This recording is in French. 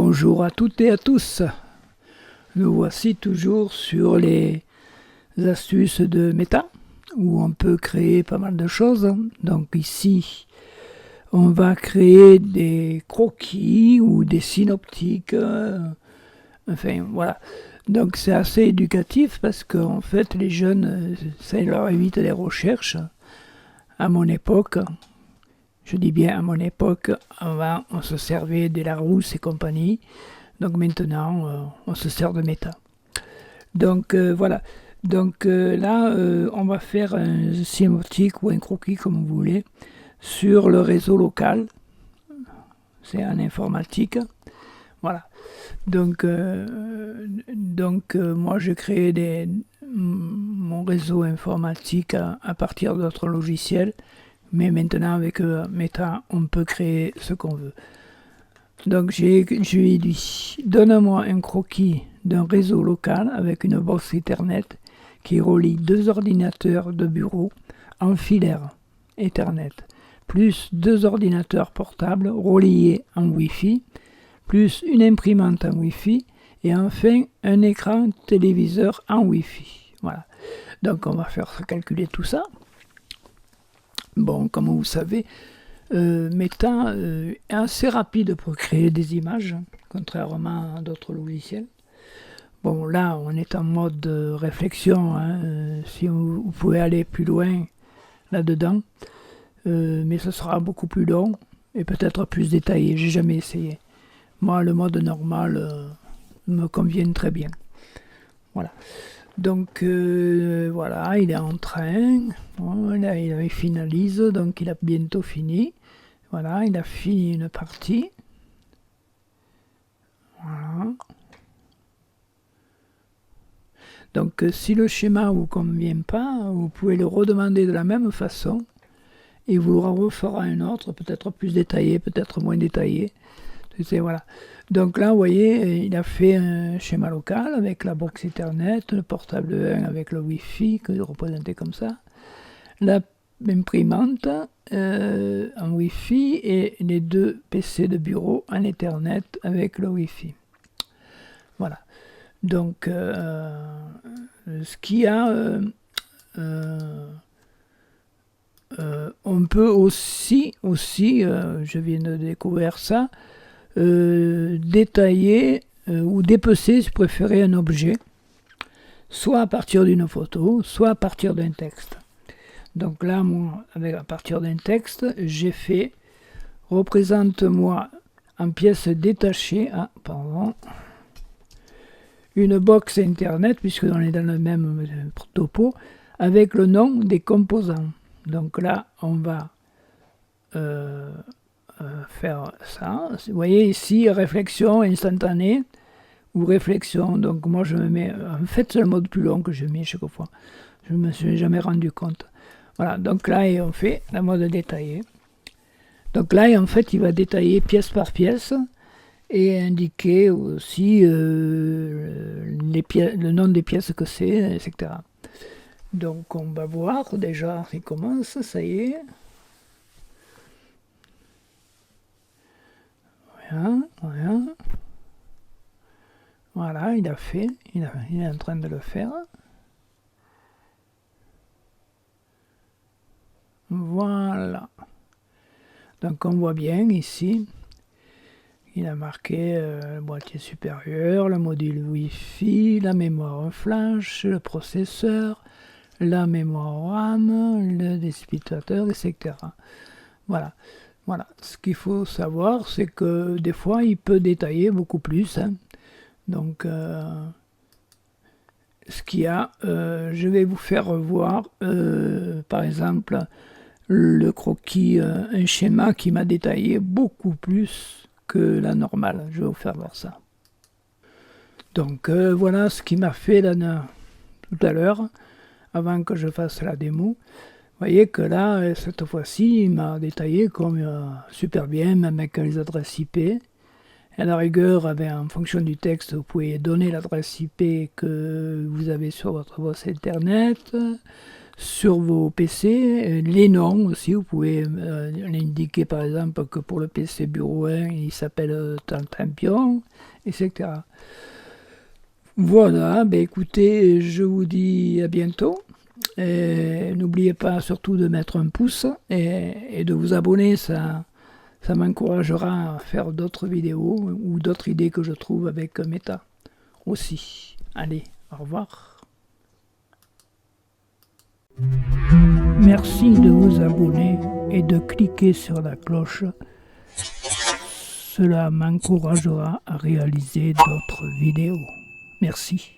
Bonjour à toutes et à tous. Nous voici toujours sur les astuces de Meta, où on peut créer pas mal de choses. Donc ici, on va créer des croquis ou des synoptiques. Enfin, voilà. Donc c'est assez éducatif parce qu'en fait, les jeunes, ça leur évite les recherches. À mon époque, je dis bien à mon époque, avant on se servait de Larousse et compagnie. Donc maintenant, on se sert de Meta. Donc voilà. Donc là, on va faire un synoptique ou un croquis, comme vous voulez, sur le réseau local. C'est en informatique. Voilà. Donc moi, j'ai créé mon réseau informatique à partir d'autres logiciels. Mais maintenant, avec Meta, on peut créer ce qu'on veut. Donc, je lui ai dit, donne-moi un croquis d'un réseau local avec une box Ethernet qui relie 2 ordinateurs de bureau en filaire Ethernet, plus 2 ordinateurs portables reliés en Wi-Fi, plus une imprimante en Wi-Fi, et enfin un écran téléviseur en Wi-Fi. Voilà. Donc, on va faire calculer tout ça. Bon, comme vous savez, Meta est assez rapide pour créer des images, contrairement à d'autres logiciels. Bon, là, on est en mode réflexion, hein, si vous pouvez aller plus loin là-dedans, mais ce sera beaucoup plus long et peut-être plus détaillé. J'ai jamais essayé. Moi, le mode normal me convient très bien. Voilà. Donc voilà, il est en train, voilà, il finalise, donc il a bientôt fini. Voilà, il a fini une partie. Voilà. Donc si le schéma ne vous convient pas, vous pouvez le redemander de la même façon et vous le refera un autre, peut-être plus détaillé, peut-être moins détaillé. Voilà. Donc là, vous voyez, il a fait un schéma local avec la box Ethernet, le portable 1 avec le Wi-Fi, que je représentais comme ça, l'imprimante en Wi-Fi et les 2 PC de bureau en Ethernet avec le Wi-Fi. Voilà. Donc, ce qu'il y a, on peut aussi, je viens de découvrir ça, détailler ou dépecer, si vous préférez, un objet, soit à partir d'une photo, soit à partir d'un texte. Donc là, moi, à partir d'un texte, j'ai fait représente-moi en pièces détachées, une box internet, puisque on est dans le même topo, avec le nom des composants. Donc là, on va faire ça. Vous voyez ici, réflexion instantanée ou réflexion. Donc moi je me mets, en fait c'est le mode plus long que je mets chaque fois. Je ne me suis jamais rendu compte. Voilà, donc là on fait la mode détaillée. Donc là en fait il va détailler pièce par pièce et indiquer aussi le nom des pièces que c'est, etc. Donc on va voir déjà, il commence, ça y est. Voilà, il a fait, il est en train de le faire. Voilà. Donc on voit bien ici, il a marqué le boîtier supérieur, le module Wi-Fi, la mémoire flash, le processeur, la mémoire RAM, le distributeur, etc. Voilà. Voilà, ce qu'il faut savoir, c'est que des fois, il peut détailler beaucoup plus. Hein. Donc, ce qu'il y a, je vais vous faire voir, par exemple, le croquis, un schéma qui m'a détaillé beaucoup plus que la normale. Je vais vous faire voir ça. Donc, voilà ce qu'il m'a fait là, tout à l'heure, avant que je fasse la démo. Vous voyez que là, cette fois-ci, il m'a détaillé comme super bien, même avec les adresses IP. À la rigueur, en fonction du texte, vous pouvez donner l'adresse IP que vous avez sur votre box Internet, sur vos PC, les noms aussi, vous pouvez l'indiquer par exemple que pour le PC Bureau 1, il s'appelle Champion, etc. Voilà, ben écoutez, je vous dis à bientôt. N'oubliez pas surtout de mettre un pouce et de vous abonner, ça m'encouragera à faire d'autres vidéos ou d'autres idées que je trouve avec Meta aussi. Allez, au revoir. Merci de vous abonner et de cliquer sur la cloche. Cela m'encouragera à réaliser d'autres vidéos. Merci.